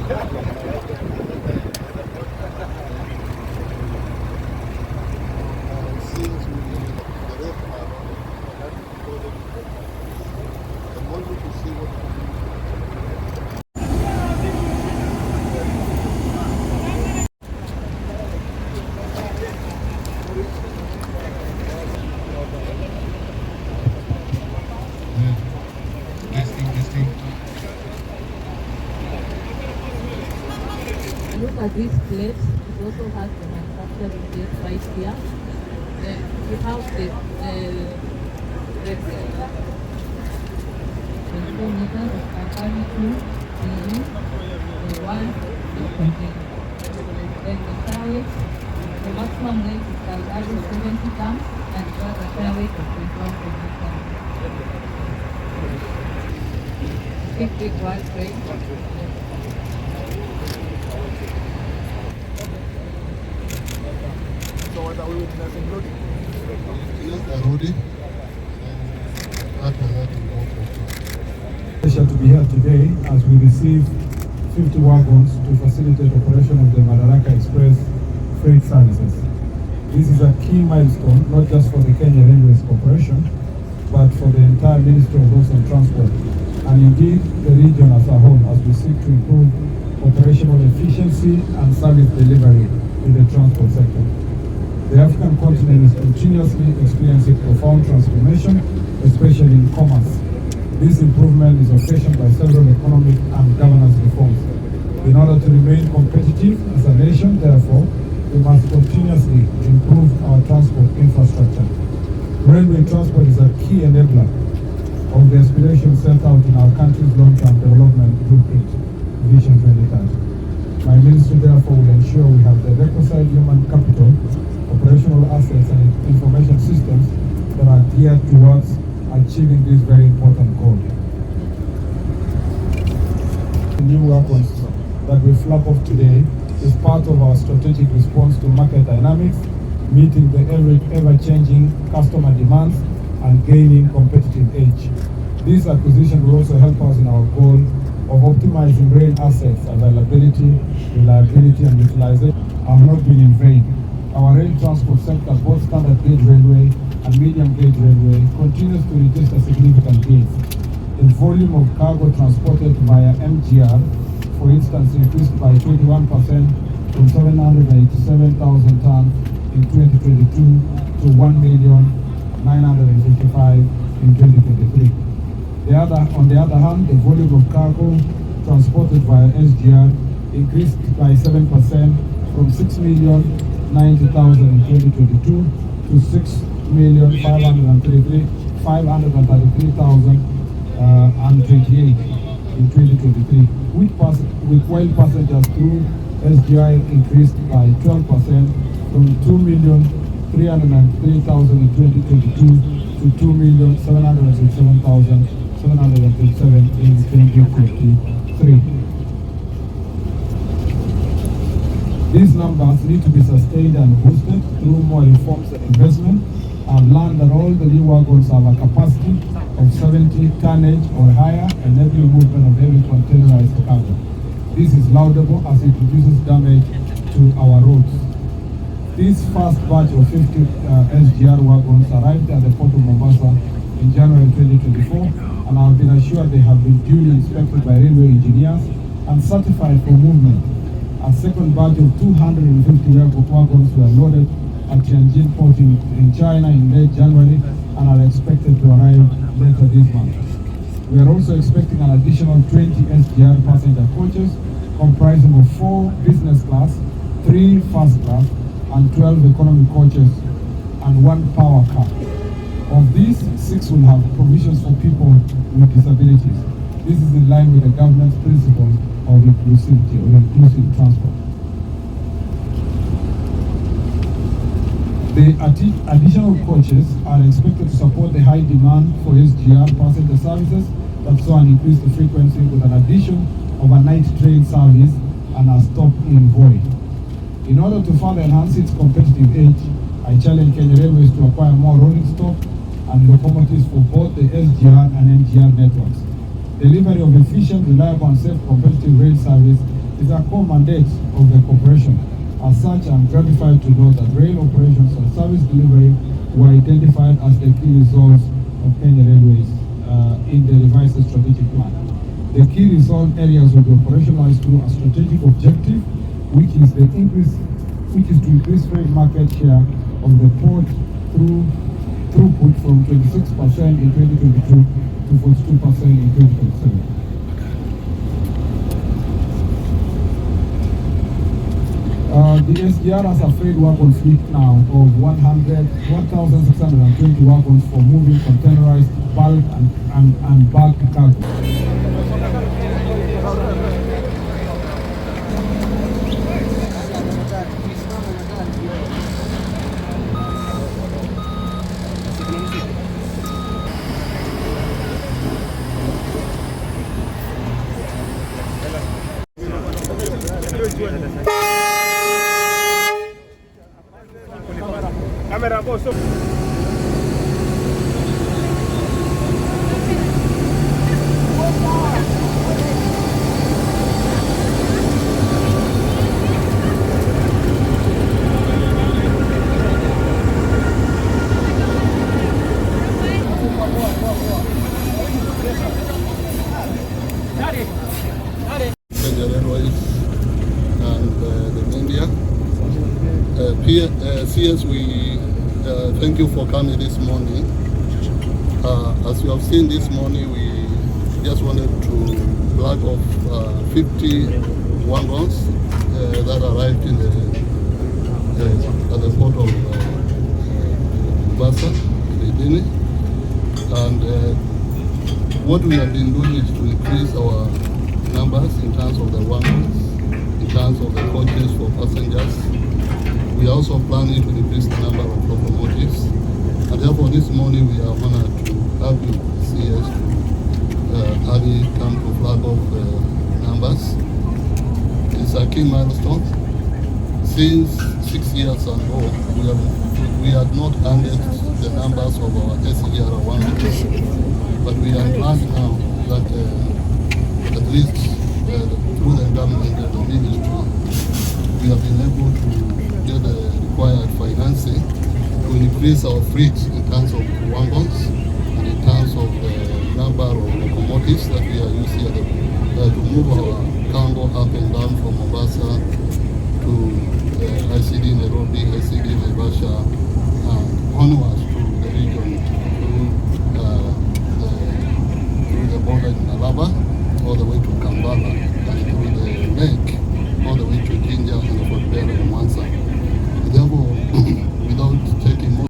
Since we the rest are not included, I want you to see what Look at this place. It also has the manufacturing place right here. We have the 24 meters of capacity, the one, then the carriage, the maximum length is calculated 70 tons and it has a carry weight of 21 tons. 50 grand crane. So what are we witnessing, including? Yes, the roadie. Pleasure to be here today as we receive 50 wagons to facilitate operation of the Madaraka Express freight services. This is a key milestone, not just for the Kenya Railways Corporation, but for the entire Ministry of Roads and Transport, and indeed the region as a whole, as we seek to improve operational efficiency and service delivery in the transport sector. The African continent is continuously experiencing profound transformation, especially in commerce. This improvement is occasioned by several economic and governance reforms. In order to remain competitive as a nation, therefore, we must continuously improve our transport infrastructure. Railway transport is a key enabler of the aspirations set out in our country's long-term development blueprint, Vision 2030. My ministry, therefore, will ensure we have the requisite human capital, operational assets and information systems that are geared towards achieving this very important goal. The new weapons that we flap off today is part of our strategic response to market dynamics, meeting the ever-changing customer demands and gaining competitive edge. This acquisition will also help us in our goal of optimizing rail assets availability, reliability and utilization have not been in vain. Our rail transport sector, both standard gauge railway and medium gauge railway, continues to register significant gains. The volume of cargo transported via MGR, for instance, increased by 21% from 787,000 tons in 2022 to 1,955,000 in 2023. On the other hand, the volume of cargo transported via SGR increased by 7% from 6,090,000 in 2022 to 6,533,028 in 2023, while passengers through SGI increased by 12% from 2,303,000 in 2022 to 2,767,737 in 2023. These numbers need to be sustained and boosted through more reforms and investment. I've learned that all the new wagons have a capacity of 70 tonnage or higher, enabling movement of heavy containerized cargo. This is laudable as it reduces damage to our roads. This first batch of 50 SGR wagons arrived at the port of Mombasa in January 2024, and I've been assured they have been duly inspected by railway engineers and certified for movement. A second batch of 250 wagons were loaded at Tianjin port in China in late January and are expected to arrive later this month. We are also expecting an additional 20 SGR passenger coaches comprising of 4 business class, 3 first class, and 12 economy coaches and 1 power car. Of these, 6 will have provisions for people with disabilities. This is in line with the government's principles of inclusivity or inclusive transport. The additional coaches are expected to support the high demand for SGR passenger services that saw an increased frequency with an addition of a night train service and a stop in Voi. In order to further enhance its competitive edge, I challenge Kenya Railways to acquire more rolling stock and locomotives for both the SGR and MGR networks. Delivery of efficient, reliable and safe competitive rail service is a core mandate of the corporation. As such, I'm gratified to know that rail operations and service delivery were identified as the key results of Kenya Railways in the revised strategic plan. The key result areas will be operationalized through a strategic objective, which is to increase freight market share of the port through throughput from 26% in 2022 to 42% in 2027. The SGR has a freight wagon fleet now of 1,620 wagons for moving containerized bulk and bulk cargo. Camera boss. Kenya Railways and the media. CS, we thank you for coming this morning. As you have seen this morning, we just wanted to flag off 50 wagons that arrived in at the port of Mombasa, Misingi. And what we have been doing is to increase our numbers in terms of the wagons, in terms of the coaches for passengers. We are also planning to increase the number of locomotives, and therefore this morning we are honored to have you CS to come to flag off the numbers. It's a key milestone. Since 6 years ago, we had not handed the numbers of our SGR wagons, but we are glad now that at least through the government and the ministry, we have been able to get the required financing to increase our fleet in terms of wagons and in terms of the number of locomotives that we are using to move our cargo up and down from Mombasa to ICD Nairobi, ICD Naivasha, and onwards to the region